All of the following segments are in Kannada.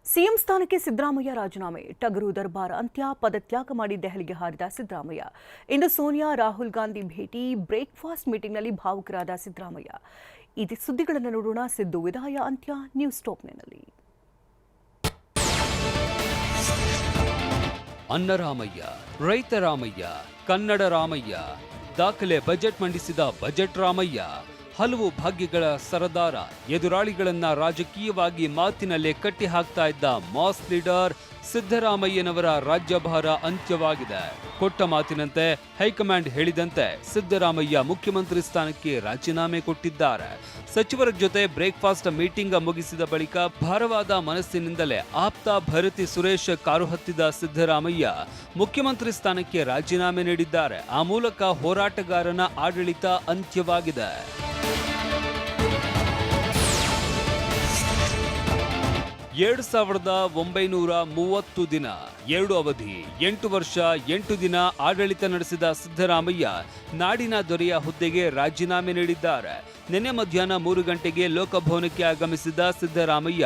ಸಿಎಂ ಸ್ಥಾನಕ್ಕೆ ಸಿದ್ದರಾಮಯ್ಯ ರಾಜೀನಾಮೆ, ಟಗರು ದರ್ಬಾರ್ ಅಂತ್ಯ, ಪದತ್ಯಾಗ ಮಾಡಿ ದೆಹಲಿಗೆ ಹಾರಿದ ಸಿದ್ದರಾಮಯ್ಯ. ಇಂದು ಸೋನಿಯಾ ರಾಹುಲ್ ಗಾಂಧಿ ಭೇಟಿ, ಬ್ರೇಕ್ಫಾಸ್ಟ್ ಮೀಟಿಂಗ್ನಲ್ಲಿ ಭಾವುಕರಾದ ಸಿದ್ದರಾಮಯ್ಯ. ಈ ಸುದ್ದಿಗಳನ್ನು ನೋಡೋಣ. ಸಿದ್ದು ವಿದಾಯ ಅಂತ್ಯ ನ್ಯೂಸ್ ಟಾಪ್ನಲ್ಲಿ. ಅನ್ನರಾಮಯ್ಯ, ರೈತ ರಾಮಯ್ಯ, ಕನ್ನಡ ರಾಮಯ್ಯ, ದಾಖಲೆ ಬಜೆಟ್ ಮಂಡಿಸಿದ ಬಜೆಟ್ ರಾಮಯ್ಯ, ಹಲವು ಭಾಗ್ಯಗಳ ಸರದಾರ, ಎದುರಾಳಿಗಳನ್ನ ರಾಜಕೀಯವಾಗಿ ಮಾತಿನಲ್ಲೇ ಕಟ್ಟಿ ಹಾಕ್ತಾ ಇದ್ದ ಮಾಸ್ ಲೀಡರ್ ಸಿದ್ದರಾಮಯ್ಯನವರ ರಾಜ್ಯಭಾರ ಅಂತ್ಯವಾಗಿದೆ. ಕೊಟ್ಟ ಮಾತಿನಂತೆ ಹೈಕಮಾಂಡ್ ಹೇಳಿದಂತೆ ಸಿದ್ದರಾಮಯ್ಯ ಮುಖ್ಯಮಂತ್ರಿ ಸ್ಥಾನಕ್ಕೆ ರಾಜೀನಾಮೆ ಕೊಟ್ಟಿದ್ದಾರೆ. ಸಚಿವರ ಜೊತೆ ಬ್ರೇಕ್ಫಾಸ್ಟ್ ಮೀಟಿಂಗ್ ಮುಗಿಸಿದ ಬಳಿಕ ಭಾರವಾದ ಮನಸ್ಸಿನಿಂದಲೇ ಆಪ್ತ ಭರತಿ ಸುರೇಶ್ ಕಾರು ಹತ್ತಿದ ಸಿದ್ದರಾಮಯ್ಯ ಮುಖ್ಯಮಂತ್ರಿ ಸ್ಥಾನಕ್ಕೆ ರಾಜೀನಾಮೆ ನೀಡಿದ್ದಾರೆ. ಆ ಮೂಲಕ ಹೋರಾಟಗಾರನ ಆಡಳಿತ ಅಂತ್ಯವಾಗಿದೆ. 2930 ದಿನ, 2 ಅವಧಿ, 8 ವರ್ಷ 8 ದಿನ ಆಡಳಿತ ನಡೆಸಿದ ಸಿದ್ದರಾಮಯ್ಯ ನಾಡಿನ ದೊರೆಯ ಹುದ್ದೆಗೆ ರಾಜೀನಾಮೆ ನೀಡಿದ್ದಾರೆ. ನಿನ್ನೆ ಮಧ್ಯಾಹ್ನ 3 ಗಂಟೆಗೆ ಲೋಕಭವನಕ್ಕೆ ಆಗಮಿಸಿದ ಸಿದ್ದರಾಮಯ್ಯ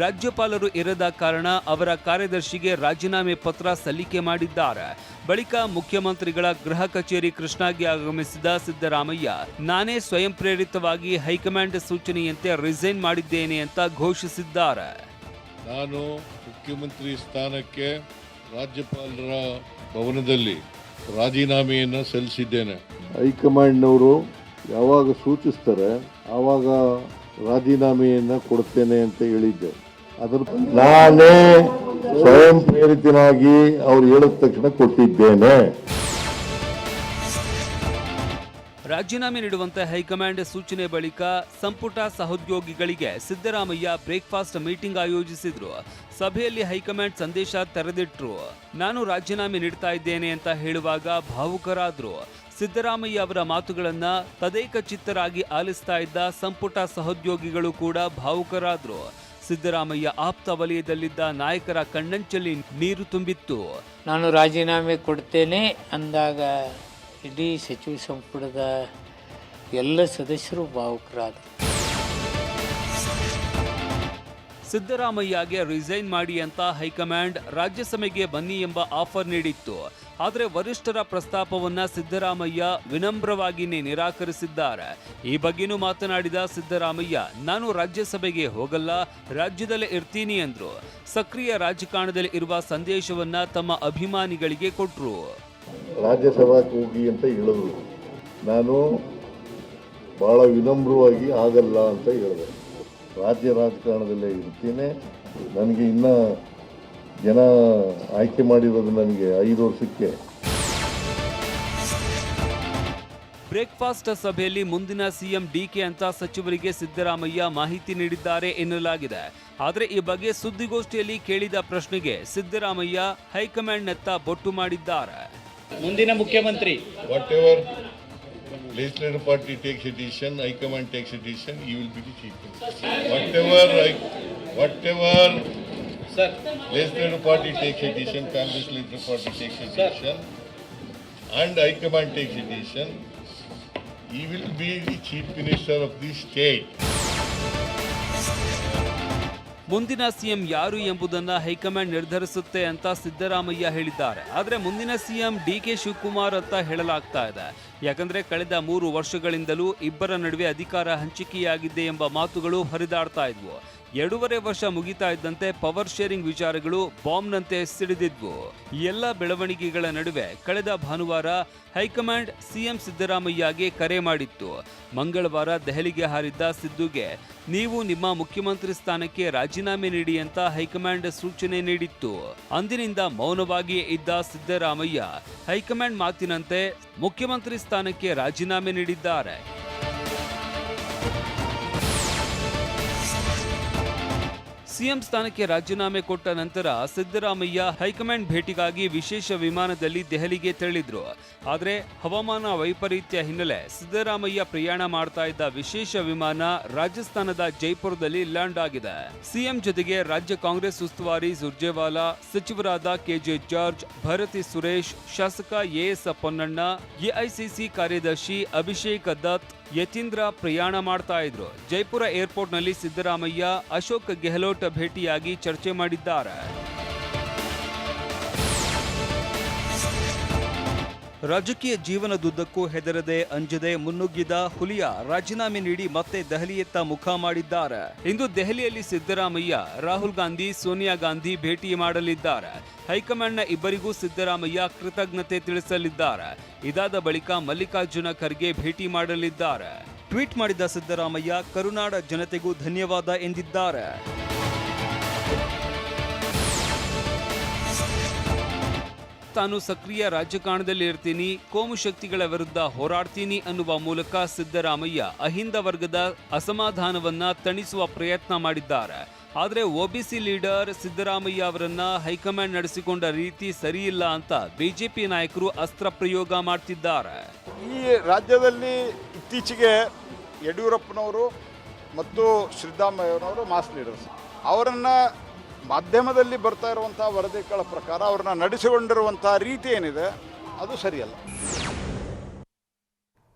ರಾಜ್ಯಪಾಲರು ಇರದ ಕಾರಣ ಅವರ ಕಾರ್ಯದರ್ಶಿಗೆ ರಾಜೀನಾಮೆ ಪತ್ರ ಸಲ್ಲಿಕೆ ಮಾಡಿದ್ದಾರೆ. ಬಳಿಕ ಮುಖ್ಯಮಂತ್ರಿಗಳ ಗೃಹ ಕಚೇರಿ ಕೃಷ್ಣಾಗೆ ಆಗಮಿಸಿದ ಸಿದ್ದರಾಮಯ್ಯ ನಾನೇ ಸ್ವಯಂ ಪ್ರೇರಿತವಾಗಿ ಹೈಕಮಾಂಡ್ ಸೂಚನೆಯಂತೆ ರಿಸೈನ್ ಮಾಡಿದ್ದೇನೆ ಅಂತ ಘೋಷಿಸಿದ್ದಾರೆ. ನಾನು ಮುಖ್ಯಮಂತ್ರಿ ಸ್ಥಾನಕ್ಕೆ ರಾಜ್ಯಪಾಲರ ಭವನದಲ್ಲಿ ರಾಜೀನಾಮೆಯನ್ನು ಸಲ್ಲಿಸಿದ್ದೇನೆ. ಹೈಕಮಾಂಡ್ನವರು ಯಾವಾಗ ಸೂಚಿಸ್ತಾರೆ ಆವಾಗ ರಾಜೀನಾಮೆಯನ್ನು ಕೊಡ್ತೇನೆ ಅಂತ ಹೇಳಿದ್ದೆ. ಅದರ ನಾನೇ ಸ್ವಯಂ ಪ್ರೇರಿತನಾಗಿ ಅವ್ರು ಹೇಳಿದ ತಕ್ಷಣ ಕೊಟ್ಟಿದ್ದೇನೆ. ರಾಜೀನಾಮೆ ನೀಡುವಂತೆ ಹೈಕಮಾಂಡ್ ಸೂಚನೆ ಬಳಿಕ ಸಂಪುಟ ಸಹೋದ್ಯೋಗಿಗಳಿಗೆ ಸಿದ್ದರಾಮಯ್ಯ ಬ್ರೇಕ್ಫಾಸ್ಟ್ ಮೀಟಿಂಗ್ ಆಯೋಜಿಸಿದ್ರು. ಸಭೆಯಲ್ಲಿ ಹೈಕಮಾಂಡ್ ಸಂದೇಶ ತೆರೆದಿಟ್ರು. ನಾನು ರಾಜೀನಾಮೆ ನೀಡ್ತಾ ಇದ್ದೇನೆ ಅಂತ ಹೇಳುವಾಗ ಭಾವುಕರಾದ್ರು. ಸಿದ್ದರಾಮಯ್ಯ ಅವರ ಮಾತುಗಳನ್ನ ತದೇಕ ಚಿತ್ತರಾಗಿ ಆಲಿಸ್ತಾ ಇದ್ದ ಸಂಪುಟ ಸಹೋದ್ಯೋಗಿಗಳು ಕೂಡ ಭಾವುಕರಾದ್ರು. ಸಿದ್ದರಾಮಯ್ಯ ಆಪ್ತ ವಲಯದಲ್ಲಿದ್ದ ನಾಯಕರ ಕಣ್ಣಂಚಲ್ಲಿ ನೀರು ತುಂಬಿತ್ತು. ನಾನು ರಾಜೀನಾಮೆ ಕೊಡ್ತೇನೆ ಅಂದಾಗ ಇಡೀ ಸಚಿವ ಸಂಪುಟದ ಎಲ್ಲ ಸದಸ್ಯರು ಭಾವುಕರಾದರು. ಸಿದ್ದರಾಮಯ್ಯಗೆ ರಿಸೈನ್ ಮಾಡಿ ಅಂತ ಹೈಕಮಾಂಡ್ ರಾಜ್ಯಸಭೆಗೆ ಬನ್ನಿ ಎಂಬ ಆಫರ್ ನೀಡಿತ್ತು. ಆದರೆ ವರಿಷ್ಠರ ಪ್ರಸ್ತಾಪವನ್ನ ಸಿದ್ದರಾಮಯ್ಯ ವಿನಮ್ರವಾಗಿಯೇ ನಿರಾಕರಿಸಿದ್ದಾರೆ. ಈ ಬಗ್ಗೆನೂ ಮಾತನಾಡಿದ ಸಿದ್ದರಾಮಯ್ಯ ನಾನು ರಾಜ್ಯಸಭೆಗೆ ಹೋಗಲ್ಲ, ರಾಜ್ಯದಲ್ಲೇ ಇರ್ತೀನಿ ಎಂದ್ರು. ಸಕ್ರಿಯ ರಾಜಕಾರಣದಲ್ಲಿ ಇರುವ ಸಂದೇಶವನ್ನ ತಮ್ಮ ಅಭಿಮಾನಿಗಳಿಗೆ ಕೊಟ್ರು. ರಾಜ್ಯಸಭಾಕ್ಕೆ ಹೋಗಿ ಅಂತ ಹೇಳಿದ್ರು. ನಾನು ಬಹಳ ವಿನಮ್ರವಾಗಿ ಆಗಲ್ಲ ಅಂತ ಹೇಳಿದೆ. ರಾಜ್ಯ ರಾಜಕಾರಣದಲ್ಲೇ ಇರ್ತೀನಿ. ನನಗೆ ಇನ್ನ ಜನ ಆಯ್ಕೆ ಮಾಡಿರೋದು ನನಗೆ 5 ವರ್ಷಕ್ಕೆ. ಬ್ರೇಕ್ಫಾಸ್ಟ್ ಸಭೆಯಲ್ಲಿ ಮುಂದಿನ ಸಿಎಂ ಡಿಕೆ ಅಂತ ಸಚಿವರಿಗೆ ಸಿದ್ದರಾಮಯ್ಯ ಮಾಹಿತಿ ನೀಡಿದ್ದಾರೆ ಎನ್ನಲಾಗಿದೆ. ಆದರೆ ಈ ಬಗ್ಗೆ ಸುದ್ದಿಗೋಷ್ಠಿಯಲ್ಲಿ ಕೇಳಿದ ಪ್ರಶ್ನೆಗೆ ಸಿದ್ದರಾಮಯ್ಯ ಹೈಕಮಾಂಡ್ನತ್ತ ಬೊಟ್ಟು ಮಾಡಿದ್ದಾರೆ. ಮುಂದಿನ ಮುಖ್ಯಮಂತ್ರಿ whatever legislative party takes a decision, High Command takes a decision, you will be the chief minister. Whatever legislative party takes a decision, Congress legislative party takes a decision, and High Command takes a decision, he will be the chief minister of the state. ಮುಂದಿನ ಸಿಎಂ ಯಾರು ಎಂಬುದನ್ನ ಹೈಕಮಾಂಡ್ ನಿರ್ಧರಿಸುತ್ತೆ ಅಂತ ಸಿದ್ದರಾಮಯ್ಯ ಹೇಳಿದ್ದಾರೆ. ಆದರೆ ಮುಂದಿನ ಸಿಎಂ ಡಿಕೆ ಶಿವಕುಮಾರ್ ಅಂತ ಹೇಳಲಾಗ್ತಾ ಇದೆ. ಯಾಕಂದ್ರೆ ಕಳೆದ 3 ವರ್ಷಗಳಿಂದಲೂ ಇಬ್ಬರ ನಡುವೆ ಅಧಿಕಾರ ಹಂಚಿಕೆಯಾಗಿದೆ ಎಂಬ ಮಾತುಗಳು ಹರಿದಾಡ್ತಾ ಇದ್ವು. 2.5 ವರ್ಷ ಮುಗಿತಾ ಇದ್ದಂತೆ ಪವರ್ ಶೇರಿಂಗ್ ವಿಚಾರಗಳು ಬಾಂಬ್ನಂತೆ ಸಿಡಿದಿದ್ವು. ಈ ಎಲ್ಲ ಬೆಳವಣಿಗೆಗಳ ನಡುವೆ ಕಳೆದ ಭಾನುವಾರ ಹೈಕಮಾಂಡ್ ಸಿಎಂ ಸಿದ್ದರಾಮಯ್ಯಗೆ ಕರೆ ಮಾಡಿತ್ತು. ಮಂಗಳವಾರ ದೆಹಲಿಗೆ ಹಾರಿದ್ದ ಸಿದ್ದುಗೆ ನೀವು ನಿಮ್ಮ ಮುಖ್ಯಮಂತ್ರಿ ಸ್ಥಾನಕ್ಕೆ ರಾಜೀನಾಮೆ ನೀಡಿ ಅಂತ ಹೈಕಮಾಂಡ್ ಸೂಚನೆ ನೀಡಿತ್ತು. ಅಂದಿನಿಂದ ಮೌನವಾಗಿಯೇ ಇದ್ದ ಸಿದ್ದರಾಮಯ್ಯ ಹೈಕಮಾಂಡ್ ಮಾತಿನಂತೆ ಮುಖ್ಯಮಂತ್ರಿ ಸ್ಥಾನಕ್ಕೆ ರಾಜೀನಾಮೆ ನೀಡಿದ್ದಾರೆ. ಸಿಎಂ ಸ್ಥಾನಕ್ಕೆ ರಾಜೀನಾಮೆ ಕೊಟ್ಟ ನಂತರ ಸಿದ್ದರಾಮಯ್ಯ ಹೈಕಮಾಂಡ್ ಭೇಟಿಗಾಗಿ ವಿಶೇಷ ವಿಮಾನದಲ್ಲಿ ದೆಹಲಿಗೆ ತೆರಳಿದ್ರು. ಆದರೆ ಹವಾಮಾನ ವೈಪರೀತ್ಯ ಹಿನ್ನೆಲೆ ಸಿದ್ದರಾಮಯ್ಯ ಪ್ರಯಾಣ ಮಾಡ್ತಾ ಇದ್ದ ವಿಶೇಷ ವಿಮಾನ ರಾಜಸ್ಥಾನದ ಜೈಪುರದಲ್ಲಿ ಲ್ಯಾಂಡ್ ಆಗಿದೆ. ಸಿಎಂ ಜೊತೆಗೆ ರಾಜ್ಯ ಕಾಂಗ್ರೆಸ್ ಉಸ್ತುವಾರಿ ಸುರ್ಜೇವಾಲಾ, ಸಚಿವರಾದ ಕೆಜೆ ಜಾರ್ಜ್, ಭರತಿ ಸುರೇಶ್, ಶಾಸಕ ಎಎಸ್ ಪೊನ್ನಣ್ಣ, ಎಐಸಿಸಿ ಕಾರ್ಯದರ್ಶಿ ಅಭಿಷೇಕ್ ದತ್, ಯತೀಂದ್ರ ಪ್ರಯಾಣ ಮಾಡ್ತಾ ಇದ್ರು. ಜೈಪುರ ಏರ್ಪೋರ್ಟ್ನಲ್ಲಿ ಸಿದ್ದರಾಮಯ್ಯ ಅಶೋಕ್ ಗೆಹ್ಲೋಟ್ ಭೇಟಿಯಾಗಿ ಚರ್ಚೆ ಮಾಡಿದ್ದಾರೆ. ರಾಜಕೀಯ ಜೀವನದುದ್ದಕ್ಕೂ ಹೆದರದೆ ಅಂಜದೆ ಮುನ್ನುಗ್ಗಿದ ಹುಲಿಯ ರಾಜೀನಾಮೆ ನೀಡಿ ಮತ್ತೆ ದೆಹಲಿಯತ್ತ ಮುಖ ಮಾಡಿದ್ದಾರೆ. ಇಂದು ದೆಹಲಿಯಲ್ಲಿ ಸಿದ್ದರಾಮಯ್ಯ ರಾಹುಲ್ ಗಾಂಧಿ, ಸೋನಿಯಾ ಗಾಂಧಿ ಭೇಟಿ ಮಾಡಲಿದ್ದಾರೆ. ಹೈಕಮಾಂಡ್ನ ಇಬ್ಬರಿಗೂ ಸಿದ್ದರಾಮಯ್ಯ ಕೃತಜ್ಞತೆ ತಿಳಿಸಲಿದ್ದಾರೆ. ಇದಾದ ಬಳಿಕ ಮಲ್ಲಿಕಾರ್ಜುನ ಖರ್ಗೆ ಭೇಟಿ ಮಾಡಲಿದ್ದಾರೆ. ಟ್ವೀಟ್ ಮಾಡಿದ ಸಿದ್ದರಾಮಯ್ಯ ಕರುನಾಡ ಜನತೆಗೂ ಧನ್ಯವಾದ ಎಂದಿದ್ದಾರೆ. ತಾನು ಸಕ್ರಿಯ ರಾಜಕಾರಣದಲ್ಲಿ ಇರ್ತೀನಿ, ಕೋಮು ಶಕ್ತಿಗಳ ವಿರುದ್ಧ ಹೋರಾಡ್ತೀನಿ ಅನ್ನುವ ಮೂಲಕ ಸಿದ್ದರಾಮಯ್ಯ ಅಹಿಂದ ವರ್ಗದ ಅಸಮಾಧಾನವನ್ನ ತಣಿಸುವ ಪ್ರಯತ್ನ ಮಾಡಿದ್ದಾರೆ. ಆದರೆ ಒಬಿಸಿ ಲೀಡರ್ ಸಿದ್ದರಾಮಯ್ಯ ಅವರನ್ನ ಹೈಕಮಾಂಡ್ ನಡೆಸಿಕೊಂಡ ರೀತಿ ಸರಿಯಿಲ್ಲ ಅಂತ ಬಿಜೆಪಿ ನಾಯಕರು ಅಸ್ತ್ರ ಪ್ರಯೋಗ ಮಾಡ್ತಿದ್ದಾರೆ. ಈ ರಾಜ್ಯದಲ್ಲಿ ಇತ್ತೀಚೆಗೆ ಯಡಿಯೂರಪ್ಪನವರು ಮತ್ತು ಸಿದ್ದರಾಮಯ್ಯನವರು ಮಾಸ್ ಲೀಡರ್ಸ್, ಅವರನ್ನು ಮಾಧ್ಯಮದಲ್ಲಿ ಬರ್ತಾ ಇರುವಂಥ ವರದಿಗಳ ಪ್ರಕಾರ ಅವ್ರನ್ನ ನಡೆಸಿಕೊಂಡಿರುವಂಥ ರೀತಿ ಏನಿದೆ ಅದು ಸರಿಯಲ್ಲ.